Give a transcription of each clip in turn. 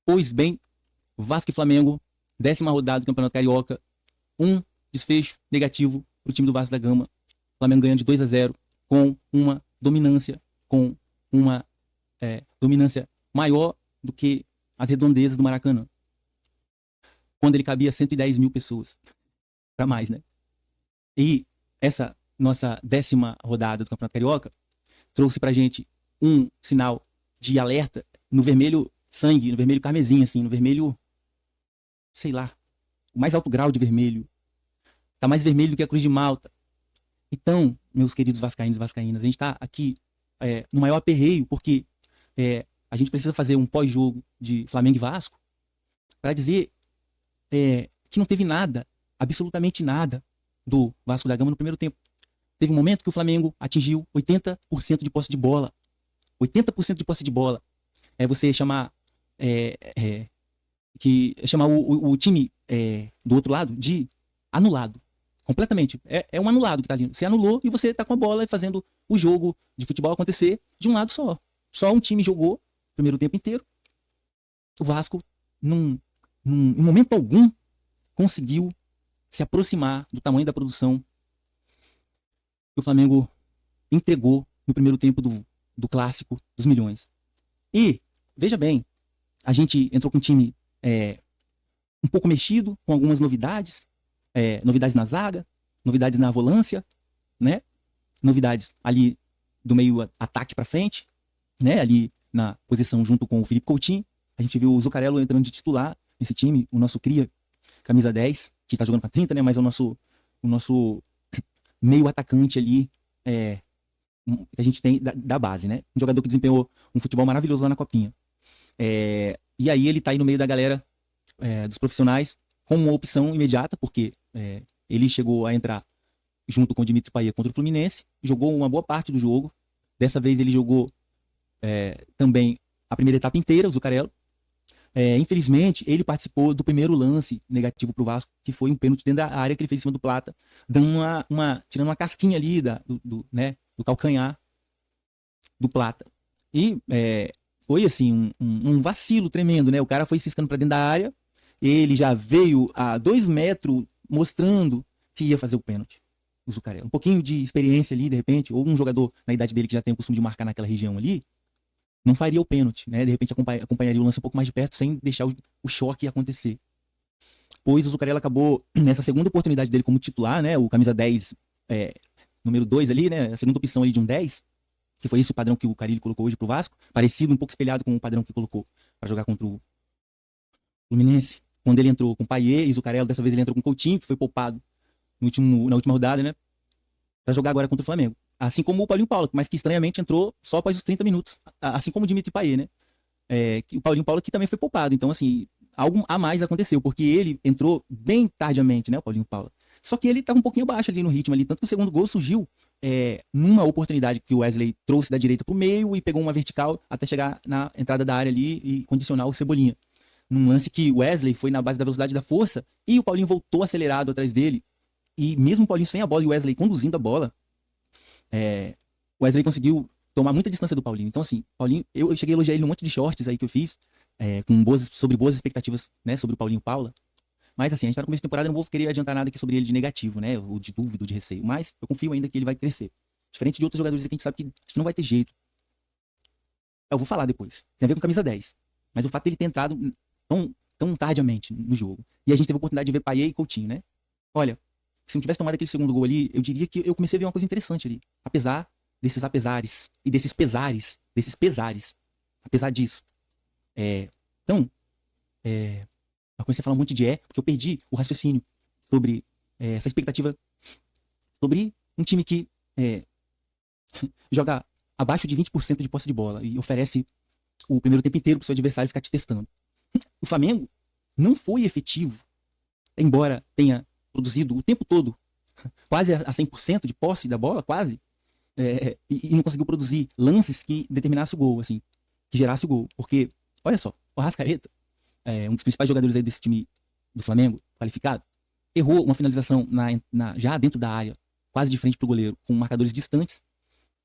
Pois bem, Vasco e Flamengo, 10ª rodada do Campeonato Carioca, um desfecho negativo para o time do Vasco da Gama. O Flamengo ganhando de 2-0 com uma dominância, dominância maior do que as redondezas do Maracanã, quando ele cabia 110 mil pessoas, para mais, né? E essa nossa 10ª rodada do Campeonato Carioca trouxe pra gente um sinal de alerta no vermelho sangue, no vermelho carmesim, assim, no vermelho, sei lá, o mais alto grau de vermelho. Tá mais vermelho do que a Cruz de Malta. Então, meus queridos vascaínos e vascaínas, a gente tá aqui no maior aperreio, porque a gente precisa fazer um pós-jogo de Flamengo e Vasco para dizer que não teve nada, absolutamente nada, do Vasco da Gama no primeiro tempo. Teve um momento que o Flamengo atingiu 80% de posse de bola. 80% de posse de bola. É você chamar o time do outro lado de anulado. Completamente. É um anulado que tá ali. Você anulou e você tá com a bola e fazendo o jogo de futebol acontecer de um lado só. Só um time jogou o primeiro tempo inteiro. O Vasco, em momento algum, conseguiu se aproximar do tamanho da produção que o Flamengo entregou no primeiro tempo do clássico dos milhões. E, veja bem, a gente entrou com um time um pouco mexido, com algumas novidades. Novidades na zaga, novidades na volância, né? Novidades ali do meio ataque para frente, né? Ali na posição junto com o Felipe Coutinho. A gente viu o Zuccarello entrando de titular nesse time, o nosso cria, camisa 10, que tá jogando com a 30, né? Mas é o nosso meio atacante ali, que a gente tem da base, né? Um jogador que desempenhou um futebol maravilhoso lá na Copinha. E aí ele tá aí no meio da galera dos profissionais com uma opção imediata, porque ele chegou a entrar junto com o Dimitri Payet contra o Fluminense, jogou uma boa parte do jogo. Dessa vez ele jogou também a primeira etapa inteira, o Zuccarello. Infelizmente, ele participou do primeiro lance negativo pro Vasco, que foi um pênalti dentro da área que ele fez em cima do Plata, dando tirando uma casquinha ali do calcanhar do Plata. E foi assim, um vacilo tremendo, né? O cara foi ciscando pra dentro da área, ele já veio a 2 metros mostrando que ia fazer o pênalti, o Zuccarello. Um pouquinho de experiência ali, de repente, ou um jogador na idade dele que já tem o costume de marcar naquela região ali, não faria o pênalti, né? De repente acompanharia o lance um pouco mais de perto sem deixar o choque acontecer. Pois o Zuccarello acabou, nessa segunda oportunidade dele como titular, né? O camisa 10, número 2 ali, né? A segunda opção ali de um 10, que foi esse o padrão que o Carille colocou hoje pro Vasco, parecido, um pouco espelhado com o padrão que colocou para jogar contra o Fluminense. Quando ele entrou com Payet e Zuccarello, dessa vez ele entrou com Coutinho, que foi poupado na última rodada, né? Pra jogar agora contra o Flamengo. Assim como o Paulinho Paula, mas que estranhamente entrou só após os 30 minutos. Assim como o Dimitri Payet, né? O Paulinho Paula que também foi poupado. Então, assim, algo a mais aconteceu, porque ele entrou bem tardiamente, né? O Paulinho Paula. Só que ele tava um pouquinho abaixo ali no ritmo ali. Tanto que o segundo gol surgiu numa oportunidade que o Wesley trouxe da direita pro meio e pegou uma vertical até chegar na entrada da área ali e condicionar o Cebolinha. Num lance que o Wesley foi na base da velocidade e da força e o Paulinho voltou acelerado atrás dele. E mesmo o Paulinho sem a bola e o Wesley conduzindo a bola, o Wesley conseguiu tomar muita distância do Paulinho. Então, assim, Paulinho, eu cheguei a elogiar ele num monte de shorts aí que eu fiz, sobre boas expectativas, né, sobre o Paulinho Paula. Mas, assim, a gente tá no começo da temporada, eu não vou querer adiantar nada aqui sobre ele de negativo, né, ou de dúvida, ou de receio. Mas eu confio ainda que ele vai crescer. Diferente de outros jogadores que a gente sabe que não vai ter jeito. Eu vou falar depois. Tem a ver com camisa 10. Mas o fato dele ter entrado tão tardiamente no jogo. E a gente teve a oportunidade de ver Payet e Coutinho, né? Olha, se não tivesse tomado aquele segundo gol ali, eu diria que eu comecei a ver uma coisa interessante ali. Apesar desses apesares e desses pesares. Apesar disso. Eu comecei a falar um monte de porque eu perdi o raciocínio sobre essa expectativa sobre um time que joga abaixo de 20% de posse de bola e oferece o primeiro tempo inteiro pro seu adversário ficar te testando. O Flamengo não foi efetivo, embora tenha produzido o tempo todo quase a 100% de posse da bola, quase, e não conseguiu produzir lances que determinasse o gol, assim, que gerasse o gol. Porque, olha só, o Arrascaeta, um dos principais jogadores aí desse time do Flamengo, qualificado, errou uma finalização já dentro da área, quase de frente pro goleiro, com marcadores distantes.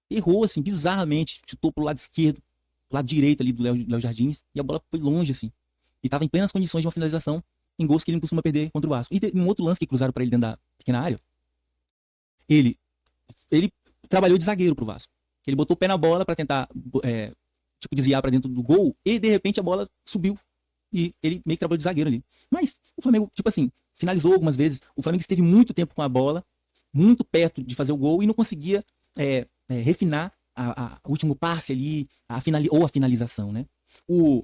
Errou, assim, bizarramente, chutou pro lado esquerdo, pro lado direito ali do Léo Jardins, e a bola foi longe, assim. E tava em plenas condições de uma finalização em gols que ele não costuma perder contra o Vasco. E um outro lance que cruzaram pra ele dentro da pequena área, ele trabalhou de zagueiro pro Vasco. Ele botou o pé na bola pra tentar tipo, desviar pra dentro do gol e de repente a bola subiu. E ele meio que trabalhou de zagueiro ali. Mas o Flamengo, tipo assim, finalizou algumas vezes. O Flamengo esteve muito tempo com a bola, muito perto de fazer o gol e não conseguia refinar o último passe ali, ou a finalização, né? O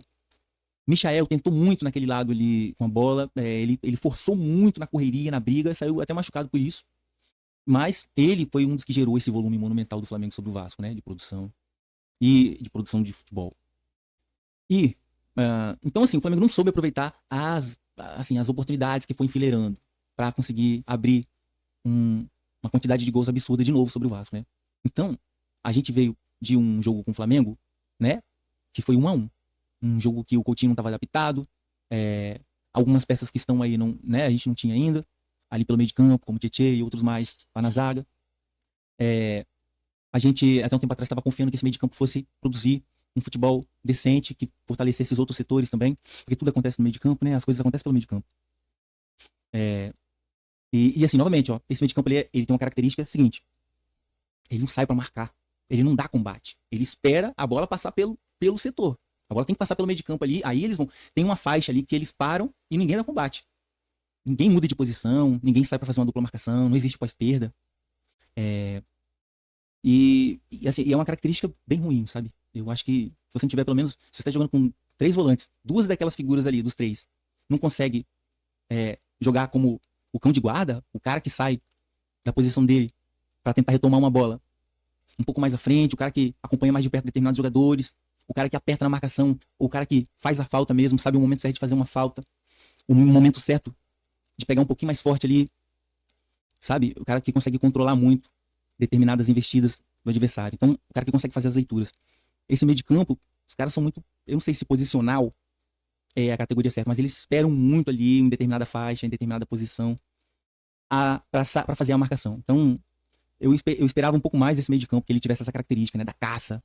Michael tentou muito naquele lado ali com a bola, ele forçou muito na correria, na briga, saiu até machucado por isso. Mas ele foi um dos que gerou esse volume monumental do Flamengo sobre o Vasco, né? De produção de futebol. E então, assim, o Flamengo não soube aproveitar as oportunidades que foi enfileirando para conseguir abrir uma quantidade de gols absurda de novo sobre o Vasco, né? Então, a gente veio de um jogo com o Flamengo, né? Que foi 1-1. Um jogo que o Coutinho não estava adaptado. Algumas peças que estão aí, não, né? A gente não tinha ainda. Ali pelo meio de campo, como o Tietê e outros mais lá na zaga. A gente, até um tempo atrás, estava confiando que esse meio de campo fosse produzir um futebol decente, que fortalecesse esses outros setores também, porque tudo acontece no meio de campo, né? As coisas acontecem pelo meio de campo. E assim, novamente, ó, esse meio de campo ele tem uma característica seguinte: ele não sai para marcar, ele não dá combate, ele espera a bola passar pelo setor. A bola tem que passar pelo meio de campo ali, aí eles vão. Tem uma faixa ali que eles param e ninguém dá combate. Ninguém muda de posição, ninguém sai para fazer uma dupla marcação, não existe pós-perda. E assim, é uma característica bem ruim, sabe? Eu acho que se você não tiver pelo menos, se você está jogando com 3 volantes, 2 daquelas figuras ali, dos 3, não consegue jogar como o cão de guarda, o cara que sai da posição dele para tentar retomar uma bola um pouco mais à frente, o cara que acompanha mais de perto determinados jogadores, o cara que aperta na marcação, ou o cara que faz a falta mesmo, sabe o momento certo de fazer uma falta, o momento certo de pegar um pouquinho mais forte ali, sabe? O cara que consegue controlar muito determinadas investidas do adversário. Então, o cara que consegue fazer as leituras. Esse meio de campo, os caras são muito, eu não sei se posicional é a categoria certa, mas eles esperam muito ali em determinada faixa, em determinada posição para fazer a marcação. Então, eu esperava um pouco mais desse meio de campo, que ele tivesse essa característica, né, da caça,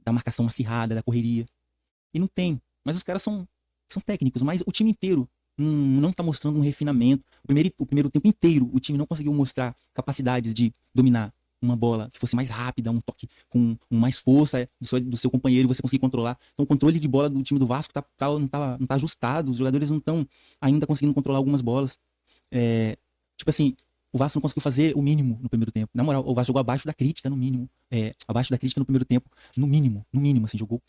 da marcação acirrada, da correria. E não tem. Mas os caras são técnicos, mas o time inteiro não tá mostrando um refinamento. O primeiro tempo inteiro, o time não conseguiu mostrar capacidades de dominar uma bola que fosse mais rápida, um toque com mais força do seu companheiro e você conseguir controlar. Então o controle de bola do time do Vasco não tá ajustado, os jogadores não estão ainda conseguindo controlar algumas bolas. Tipo assim, o Vasco não conseguiu fazer o mínimo no primeiro tempo. Na moral, o Vasco jogou abaixo da crítica no mínimo. Abaixo da crítica no primeiro tempo, no mínimo, assim, jogou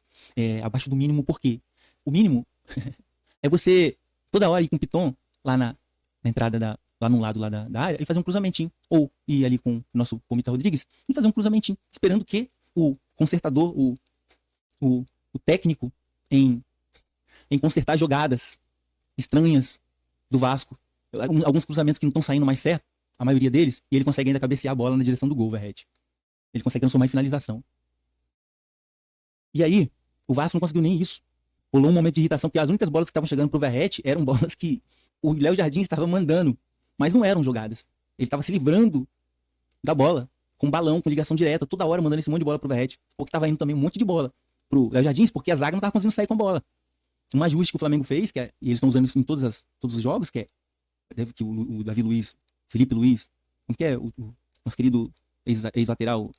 abaixo do mínimo. Por quê? O mínimo é você toda hora ir com o Piton lá na entrada lá no lado lá da área e fazer um cruzamentinho. Ou ir ali com o nosso Pomita Rodrigues e fazer um cruzamentinho, esperando que o consertador, o técnico em consertar jogadas estranhas do Vasco, alguns cruzamentos que não estão saindo mais certo, a maioria deles, e ele consegue ainda cabecear a bola na direção do gol, Verratti. Ele consegue transformar em finalização. E aí, o Vasco não conseguiu nem isso. Rolou um momento de irritação, porque as únicas bolas que estavam chegando pro Verratti eram bolas que o Léo Jardim estava mandando, mas não eram jogadas. Ele estava se livrando da bola, com balão, com ligação direta, toda hora mandando esse monte de bola pro Verratti, porque estava indo também um monte de bola pro Léo Jardim, porque a zaga não estava conseguindo sair com a bola. Um ajuste que o Flamengo fez, e eles estão usando isso em todos os jogos, que o Davi Luiz, Felipe Luiz, como que é o nosso querido ex-lateral,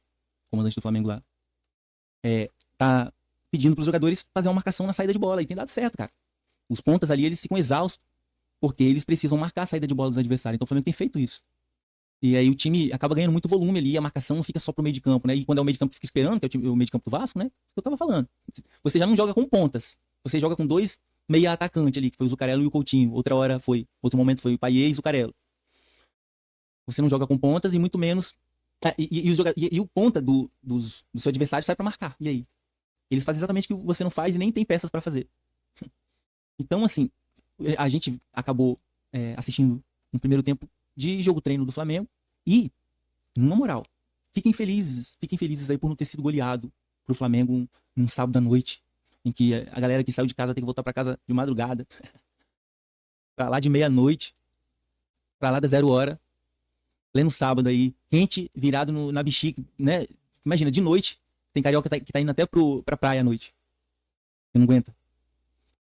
comandante do Flamengo lá, tá pedindo pros jogadores fazer uma marcação na saída de bola, e tem dado certo, cara. Os pontas ali, eles ficam exaustos, porque eles precisam marcar a saída de bola dos adversários, então o Flamengo tem feito isso. E aí o time acaba ganhando muito volume ali, a marcação não fica só pro meio de campo, né? E quando é o meio de campo que fica esperando, que é o meio de campo do Vasco, né? Isso que eu tava falando. Você já não joga com pontas, você joga com 2 meia atacante ali, que foi o Zucarello e o Coutinho. Outro momento foi o Payet e o Zucarello. Você não joga com pontas e muito menos... E o ponta do seu adversário sai pra marcar. E aí? Eles fazem exatamente o que você não faz e nem tem peças pra fazer. Então, assim, a gente acabou assistindo um primeiro tempo de jogo-treino do Flamengo e, na moral, fiquem felizes aí por não ter sido goleado pro Flamengo num sábado à noite, em que a galera que saiu de casa tem que voltar pra casa de madrugada, pra lá de meia-noite, pra lá da 0 hora, pleno sábado aí, quente, virado na bexiga, né? Imagina, de noite, tem carioca que tá indo até pra praia à noite. Você não aguenta.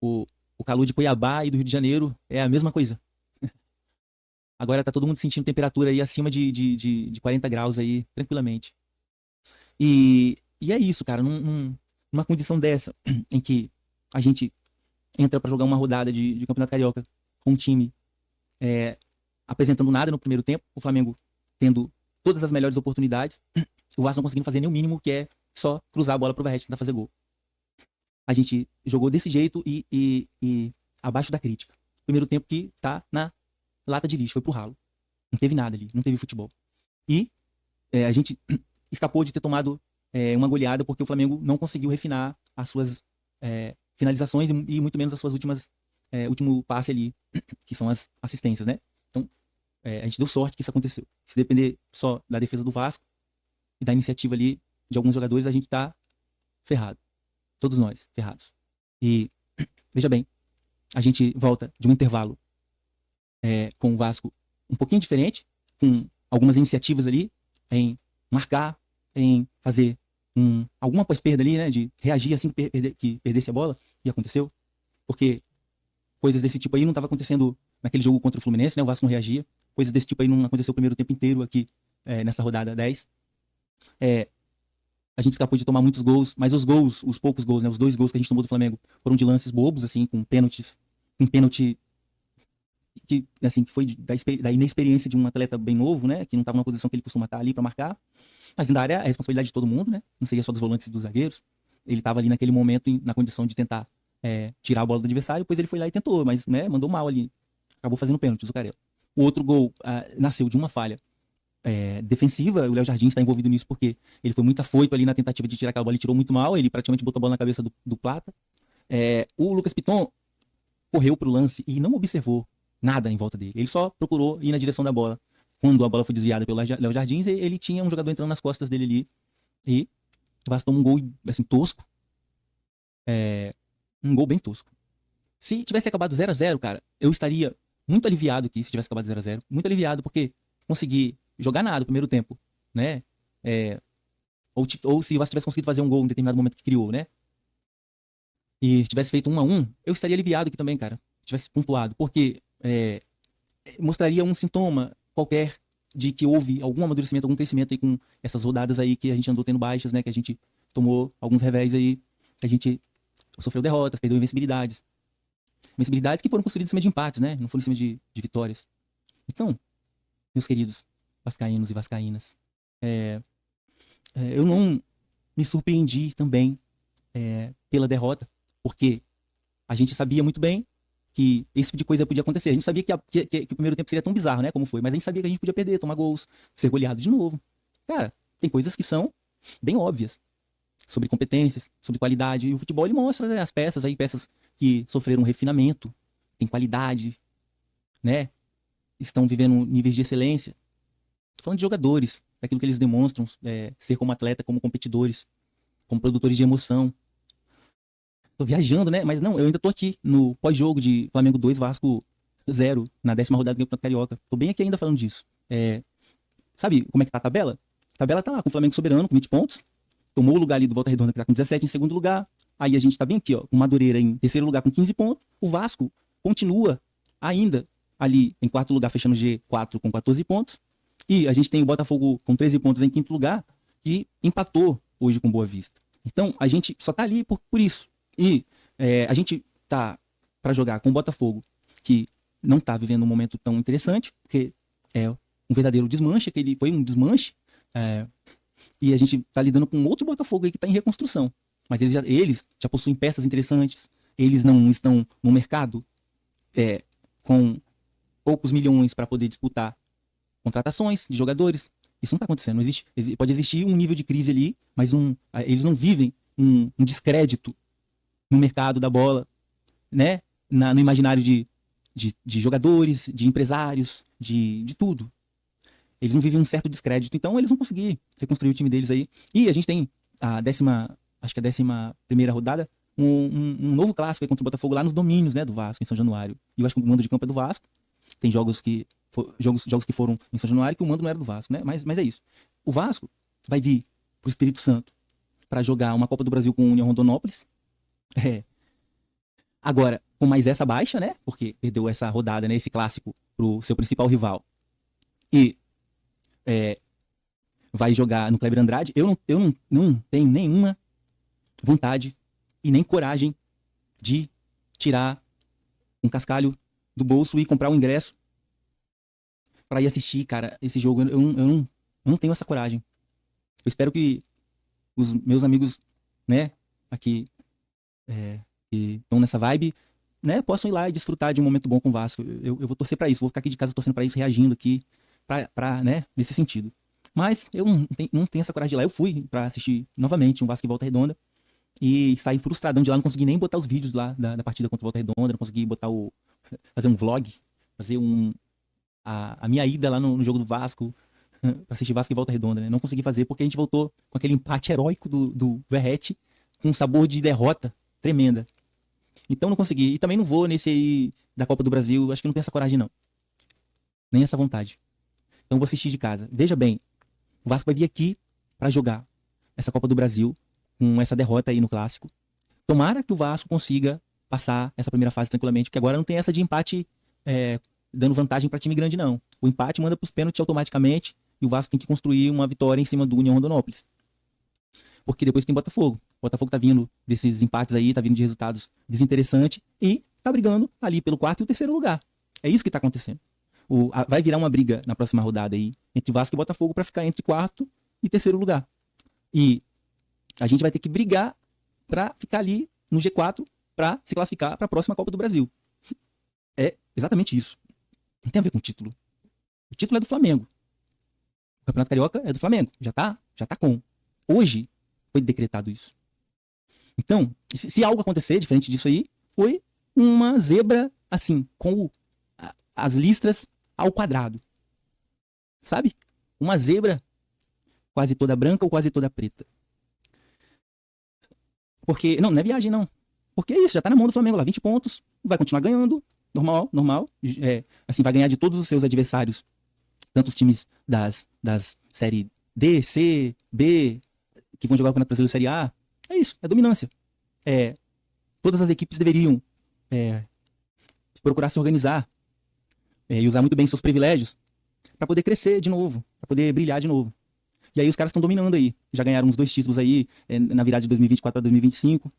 O calor de Cuiabá e do Rio de Janeiro é a mesma coisa. Agora tá todo mundo sentindo temperatura aí acima de 40 graus aí, tranquilamente. E é isso, cara, numa condição dessa, em que a gente entra pra jogar uma rodada de Campeonato Carioca com um time apresentando nada no primeiro tempo, o Flamengo tendo todas as melhores oportunidades, o Vasco não conseguindo fazer nem o mínimo, que é só cruzar a bola pro Verratti tentar fazer gol. A gente jogou desse jeito e abaixo da crítica. Primeiro tempo que tá na lata de lixo, foi pro ralo. Não teve nada ali, não teve futebol. E a gente escapou de ter tomado uma goleada porque o Flamengo não conseguiu refinar as suas finalizações e muito menos as suas último passe ali, que são as assistências, né? Então, a gente deu sorte que isso aconteceu. Se depender só da defesa do Vasco e da iniciativa ali de alguns jogadores, a gente tá ferrado. Todos nós, ferrados. E, veja bem, a gente volta de um intervalo com o Vasco um pouquinho diferente, com algumas iniciativas ali em marcar, em fazer alguma pós-perda ali, né, de reagir assim que perdesse a bola, e aconteceu, porque coisas desse tipo aí não estava acontecendo naquele jogo contra o Fluminense, né, o Vasco não reagia, coisas desse tipo aí não aconteceu o primeiro tempo inteiro aqui nessa rodada 10. A gente escapou de tomar muitos gols, mas os poucos gols, né, os 2 gols que a gente tomou do Flamengo foram de lances bobos, assim, com pênaltis, um pênalti que foi da inexperiência de um atleta bem novo, né, que não estava na posição que ele costuma estar ali para marcar, mas na área é a responsabilidade de todo mundo, né, não seria só dos volantes e dos zagueiros. Ele estava ali naquele momento na condição de tentar tirar a bola do adversário, depois ele foi lá e tentou, mas né, mandou mal ali, acabou fazendo pênalti, o Zucarello. O outro gol nasceu de uma falha defensiva, o Léo Jardim está envolvido nisso porque ele foi muito afoito ali na tentativa de tirar aquela bola e tirou muito mal, ele praticamente botou a bola na cabeça do Plata. O Lucas Piton correu pro lance e não observou nada em volta dele, ele só procurou ir na direção da bola. Quando a bola foi desviada pelo Léo Jardim, ele tinha um jogador entrando nas costas dele ali e o Vasco tomou um gol assim, tosco, um gol bem tosco. Se tivesse acabado 0-0, cara, eu estaria muito aliviado aqui, se tivesse acabado 0-0, muito aliviado, porque consegui jogar nada no primeiro tempo, né? Ou se o Vasco tivesse conseguido fazer um gol em determinado momento que criou, né? E tivesse feito 1-1, eu estaria aliviado aqui também, cara. Tivesse pontuado, porque mostraria um sintoma qualquer de que houve algum amadurecimento, algum crescimento aí com essas rodadas aí que a gente andou tendo baixas, né? Que a gente tomou alguns revés aí, que a gente sofreu derrotas, perdeu invencibilidades. Invencibilidades que foram construídas em cima de empates, né? Não foram em cima de vitórias. Então, meus queridos vascaínos e vascaínas, eu não me surpreendi também pela derrota, porque a gente sabia muito bem que esse tipo de coisa podia acontecer. A gente sabia que o primeiro tempo seria tão bizarro, né, como foi, mas a gente sabia que a gente podia perder, tomar gols, ser goleado de novo. Cara, tem coisas que são bem óbvias sobre competências, sobre qualidade, e o futebol ele mostra, né, as peças que sofreram um refinamento, tem qualidade, né, estão vivendo níveis de excelência. Tô falando de jogadores, daquilo que eles demonstram ser como atleta, como competidores, como produtores de emoção. Tô viajando, né? Mas não, eu ainda tô aqui no pós-jogo de Flamengo 2, Vasco 0, na 10ª rodada do Campeonato Carioca. Tô bem aqui ainda falando disso. Sabe como é que tá a tabela? A tabela tá lá com o Flamengo soberano, com 20 pontos. Tomou o lugar ali do Volta Redonda, que tá com 17 em segundo lugar. Aí a gente tá bem aqui, ó, com o Madureira em terceiro lugar com 15 pontos. O Vasco continua ainda ali em quarto lugar, fechando G4 com 14 pontos. E a gente tem o Botafogo com 13 pontos em quinto lugar, que empatou hoje com Boa Vista. Então, a gente só tá ali por isso. E a gente tá para jogar com o Botafogo, que não tá vivendo um momento tão interessante, porque é um verdadeiro desmanche, que ele foi um desmanche, e a gente tá lidando com outro Botafogo aí que tá em reconstrução. Mas eles já possuem peças interessantes, eles não estão no mercado com poucos milhões para poder disputar contratações de jogadores. Isso não tá acontecendo, não existe. Pode existir um nível de crise ali, mas eles não vivem um descrédito no mercado da bola, né? No imaginário de jogadores, de empresários, de tudo. Eles não vivem um certo descrédito, então eles vão conseguir reconstruir o time deles aí. E a gente tem a 11ª rodada, um novo clássico aí contra o Botafogo lá nos domínios, né, do Vasco, em São Januário. E eu acho que o mando de campo é do Vasco. Tem jogos que foram em São Januário que o mando não era do Vasco, né? Mas é isso. O Vasco vai vir pro Espírito Santo para jogar uma Copa do Brasil com o União Rondonópolis. Agora, com mais essa baixa, né? Porque perdeu essa rodada, né? Esse clássico pro seu principal rival. E vai jogar no Kleber Andrade. Eu não tenho nenhuma vontade e nem coragem de tirar um cascalho do bolso e comprar um ingresso pra ir assistir, cara, esse jogo. Eu não tenho essa coragem. Eu espero que os meus amigos, né, aqui, que estão nessa vibe, né, possam ir lá e desfrutar de um momento bom com o Vasco. Eu vou torcer pra isso, vou ficar aqui de casa torcendo pra isso, reagindo aqui, né, nesse sentido. Mas eu não tenho essa coragem de ir lá. Eu fui pra assistir novamente um Vasco e Volta Redonda e saí frustradão de lá, não consegui nem botar os vídeos lá da partida contra o Volta Redonda, não consegui fazer um vlog, fazer a minha ida lá no jogo do Vasco, pra assistir Vasco e Volta Redonda, né? Não consegui fazer porque a gente voltou com aquele empate heróico do Verratti, com um sabor de derrota tremenda. Então não consegui. E também não vou nesse aí da Copa do Brasil, acho que não tenho essa coragem não. Nem essa vontade. Então vou assistir de casa. Veja bem, o Vasco vai vir aqui pra jogar essa Copa do Brasil com essa derrota aí no Clássico. Tomara que o Vasco consiga passar essa primeira fase tranquilamente, porque agora não tem essa de empate dando vantagem pra time grande não. O empate manda pros pênaltis automaticamente e o Vasco tem que construir uma vitória em cima do União Rondonópolis. Porque depois tem Botafogo. O Botafogo tá vindo desses empates aí, tá vindo de resultados desinteressantes e tá brigando ali pelo quarto e o terceiro lugar. É isso que tá acontecendo. Vai virar uma briga na próxima rodada aí entre Vasco e Botafogo pra ficar entre quarto e terceiro lugar. E a gente vai ter que brigar pra ficar ali no G4 pra se classificar pra próxima Copa do Brasil. É exatamente isso. Não tem a ver com o título. O título é do Flamengo. O Campeonato Carioca é do Flamengo. Já tá com. Hoje foi decretado isso. Então, se algo acontecer diferente disso aí, foi uma zebra, assim, com as listras ao quadrado. Sabe? Uma zebra quase toda branca ou quase toda preta. Porque, não é viagem não. Porque é isso, já tá na mão do Flamengo lá, 20 pontos, vai continuar ganhando, normal. Assim, vai ganhar de todos os seus adversários, tanto os times das série D, C, B, que vão jogar o Campeonato Brasileiro Série A. É isso, é dominância. Todas as equipes deveriam procurar se organizar e usar muito bem seus privilégios para poder crescer de novo, para poder brilhar de novo. E aí os caras estão dominando aí. Já ganharam uns 2 títulos aí na virada de 2024 para 2025.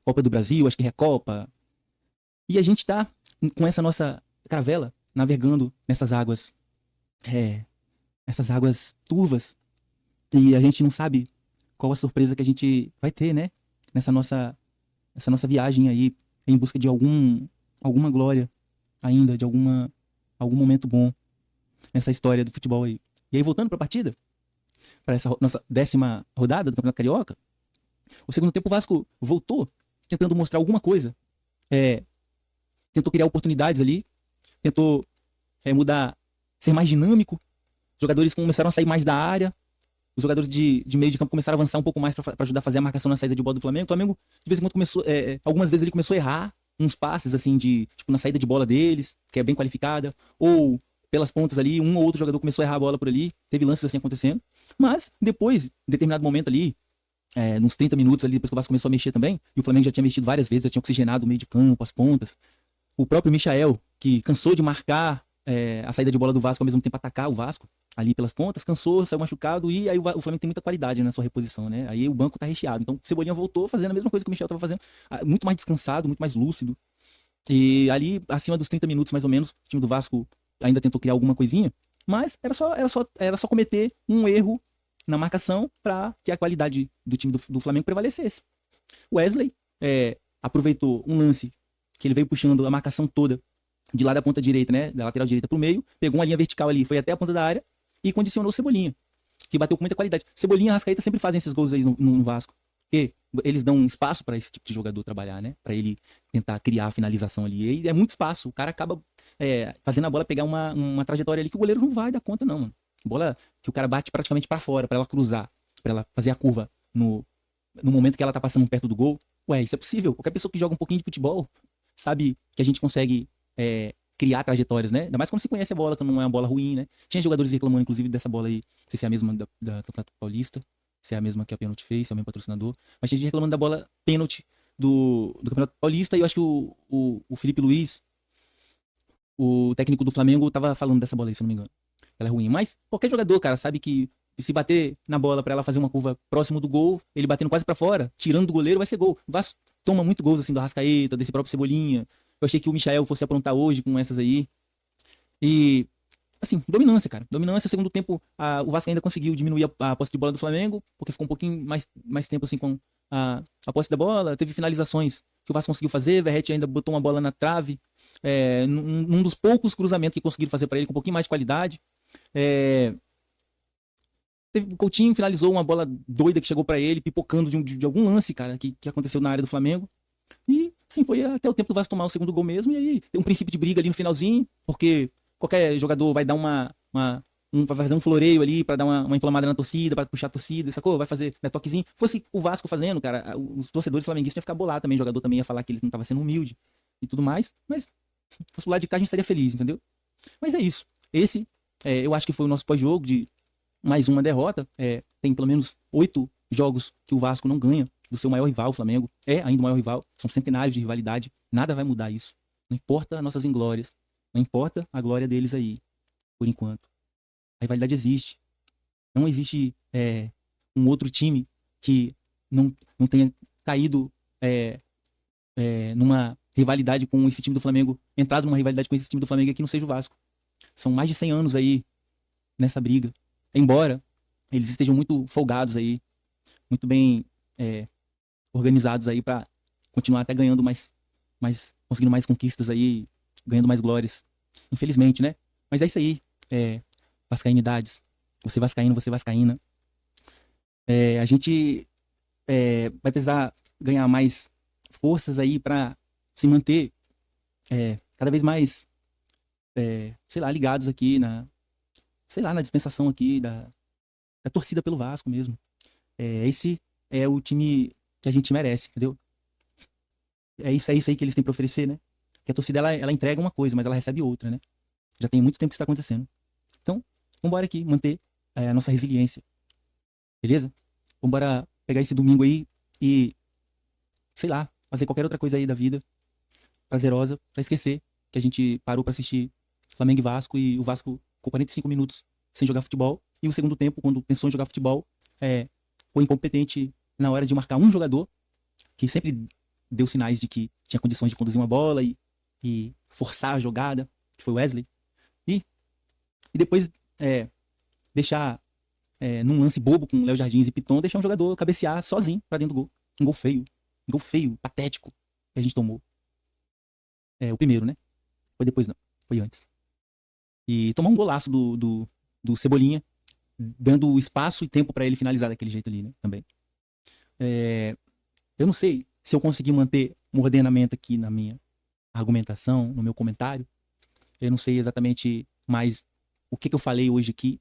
Copa do Brasil, acho que Recopa. E a gente tá com essa nossa caravela navegando nessas águas turvas. E a gente não sabe qual a surpresa que a gente vai ter, né? Nessa nossa viagem aí em busca de alguma glória ainda, de algum momento bom nessa história do futebol aí. E aí, voltando para a partida, para essa nossa 10ª rodada do Campeonato Carioca, o segundo tempo o Vasco voltou tentando mostrar alguma coisa. Tentou criar oportunidades ali, tentou mudar, ser mais dinâmico. Os jogadores começaram a sair mais da área. Os jogadores de meio de campo começaram a avançar um pouco mais para ajudar a fazer a marcação na saída de bola do Flamengo. O Flamengo, de vez em quando, algumas vezes ele começou a errar uns passes, assim, tipo, na saída de bola deles, que é bem qualificada, ou pelas pontas ali, um ou outro jogador começou a errar a bola por ali. Teve lances assim acontecendo. Mas, depois, em determinado momento ali, nos 30 minutos ali, depois que o Vasco começou a mexer também, e o Flamengo já tinha mexido várias vezes, já tinha oxigenado o meio de campo, as pontas. O próprio Michael, que cansou de marcar a saída de bola do Vasco, ao mesmo tempo atacar o Vasco ali pelas pontas, cansou, saiu machucado, e aí o Flamengo tem muita qualidade na sua reposição, né? Aí o banco tá recheado. Então o Cebolinha voltou fazendo a mesma coisa que o Michel tava fazendo, muito mais descansado, muito mais lúcido. E ali, acima dos 30 minutos mais ou menos, o time do Vasco ainda tentou criar alguma coisinha, mas era só cometer um erro na marcação para que a qualidade do time do Flamengo prevalecesse. O Wesley aproveitou um lance que ele veio puxando a marcação toda de lá da ponta direita, né, da lateral direita pro meio, pegou uma linha vertical ali, foi até a ponta da área e condicionou o Cebolinha, que bateu com muita qualidade. Cebolinha e Arrascaeta sempre fazem esses gols aí no Vasco, porque eles dão espaço para esse tipo de jogador trabalhar, né, para ele tentar criar a finalização ali. E é muito espaço, o cara acaba fazendo a bola pegar uma trajetória ali que o goleiro não vai dar conta não, mano. Bola que o cara bate praticamente para fora, para ela cruzar, para ela fazer a curva no momento que ela tá passando perto do gol. Ué, isso é possível. Qualquer pessoa que joga um pouquinho de futebol sabe que a gente consegue criar trajetórias, né? Ainda mais quando se conhece a bola, que não é uma bola ruim, né? Tinha jogadores reclamando, inclusive, dessa bola aí. Não sei se é a mesma da Campeonato Paulista, se é a mesma que a Pênalti fez, se é o mesmo patrocinador. Mas tinha gente reclamando da bola pênalti do Campeonato Paulista, e eu acho que o Felipe Luiz, o técnico do Flamengo, tava falando dessa bola aí, se eu não me engano. Ela é ruim. Mas qualquer jogador, cara, sabe que se bater na bola pra ela fazer uma curva próximo do gol, ele batendo quase pra fora, tirando do goleiro, vai ser gol. O Vasco toma muito gols assim do Arrascaeta, desse próprio Cebolinha. Eu achei que o Michael fosse aprontar hoje com essas aí. E, assim, dominância, cara. Dominância, segundo tempo, o Vasco ainda conseguiu diminuir a posse de bola do Flamengo, porque ficou um pouquinho mais tempo assim com a posse da bola. Teve finalizações que o Vasco conseguiu fazer, Verratti ainda botou uma bola na trave, num dos poucos cruzamentos que conseguiram fazer pra ele com um pouquinho mais de qualidade. É, o Coutinho finalizou uma bola doida que chegou pra ele, pipocando de algum lance, cara, que aconteceu na área do Flamengo. E, assim, foi até o tempo do Vasco tomar o segundo gol mesmo. E aí tem um princípio de briga ali no finalzinho, porque qualquer jogador vai dar vai fazer um floreio ali pra dar uma inflamada na torcida, pra puxar a torcida, sacou? Vai fazer, né, toquezinho. Fosse o Vasco fazendo, cara, os torcedores flamenguistas iam ficar bolados também. O jogador também ia falar que ele não tava sendo humilde e tudo mais. Mas, se fosse pro lado de cá, a gente estaria feliz, entendeu? Mas é isso. Esse, eu acho que foi o nosso pós-jogo de mais uma derrota. Tem pelo menos 8 jogos que o Vasco não ganha do seu maior rival, o Flamengo. É ainda o maior rival. São centenários de rivalidade. Nada vai mudar isso. Não importa nossas inglórias. Não importa a glória deles aí, por enquanto. A rivalidade existe. Não existe um outro time que não tenha caído numa rivalidade com esse time do Flamengo, entrado numa rivalidade com esse time do Flamengo que não seja o Vasco. São mais de 100 anos aí nessa briga. Embora eles estejam muito folgados aí, muito bem organizados aí pra continuar até ganhando conseguindo mais conquistas aí, ganhando mais glórias. Infelizmente, né? Mas é isso aí. Vascainidades. Você vascaíno, você vascaína. A gente vai precisar ganhar mais forças aí pra se manter cada vez mais, sei lá, ligados aqui na dispensação aqui da torcida pelo Vasco mesmo. Esse é o time que a gente merece, entendeu? É isso aí que eles têm pra oferecer, né? Que a torcida, ela entrega uma coisa, mas ela recebe outra, né? Já tem muito tempo que isso tá acontecendo. Então, vambora aqui, manter a nossa resiliência. Beleza? Vambora pegar esse domingo aí e, sei lá, fazer qualquer outra coisa aí da vida prazerosa pra esquecer que a gente parou pra assistir Flamengo e Vasco, e o Vasco ficou 45 minutos sem jogar futebol. E o segundo tempo, quando pensou em jogar futebol, foi incompetente na hora de marcar um jogador que sempre deu sinais de que tinha condições de conduzir uma bola e forçar a jogada, que foi o Wesley. E depois deixar num lance bobo com Léo Jardins e Piton, deixar um jogador cabecear sozinho pra dentro do gol. Um gol feio, patético que a gente tomou. O primeiro, né? Foi depois não, foi antes. E tomar um golaço do Cebolinha, dando espaço e tempo pra ele finalizar daquele jeito ali, né? Também. Eu não sei se eu conseguir manter um ordenamento aqui na minha argumentação, no meu comentário. Eu não sei exatamente mais o que eu falei hoje aqui.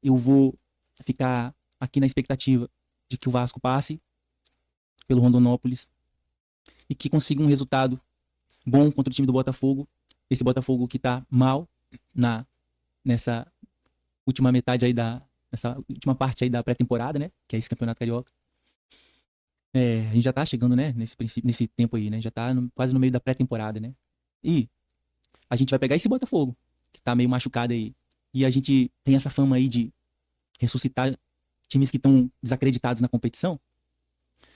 Eu vou ficar aqui na expectativa de que o Vasco passe pelo Rondonópolis e que consiga um resultado bom contra o time do Botafogo. Esse Botafogo que tá mal nessa última metade aí nessa última parte aí da pré-temporada, né? Que é esse Campeonato Carioca. A gente já tá chegando, né? Nesse tempo aí, né? Já tá quase no meio da pré-temporada, né? E a gente vai pegar esse Botafogo, que tá meio machucado aí. E a gente tem essa fama aí de ressuscitar times que estão desacreditados na competição.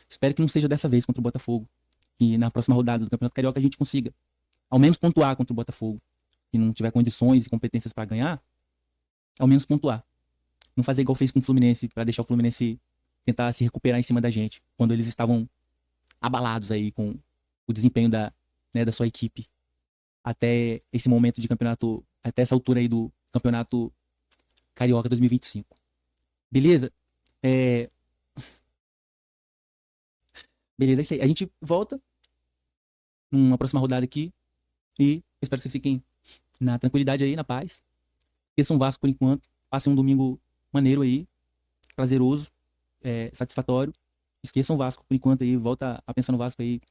Espero que não seja dessa vez contra o Botafogo. Que na próxima rodada do Campeonato Carioca a gente consiga ao menos pontuar contra o Botafogo. Se não tiver condições e competências pra ganhar, ao menos pontuar. Não fazer igual fez com o Fluminense, pra deixar o Fluminense tentar se recuperar em cima da gente, quando eles estavam abalados aí com o desempenho da sua equipe até esse momento de campeonato, até essa altura aí do Campeonato Carioca 2025. Beleza? Beleza, é isso aí. A gente volta numa próxima rodada aqui e espero que vocês fiquem na tranquilidade aí, na paz. Esqueçam o Vasco por enquanto. Passem um domingo maneiro aí, prazeroso, satisfatório. Esqueçam o Vasco por enquanto aí, volta a pensar no Vasco aí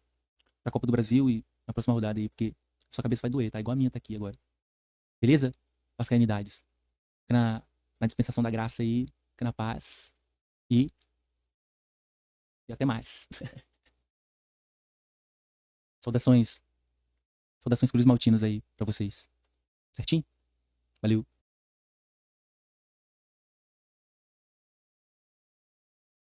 pra Copa do Brasil e na próxima rodada aí, porque sua cabeça vai doer, tá? Igual a minha tá aqui agora. Beleza? Vascainidades. Fica na dispensação da graça aí, fica na paz e até mais. Saudações. Saudações Cruz Maltinas aí pra vocês. Certinho? Valeu.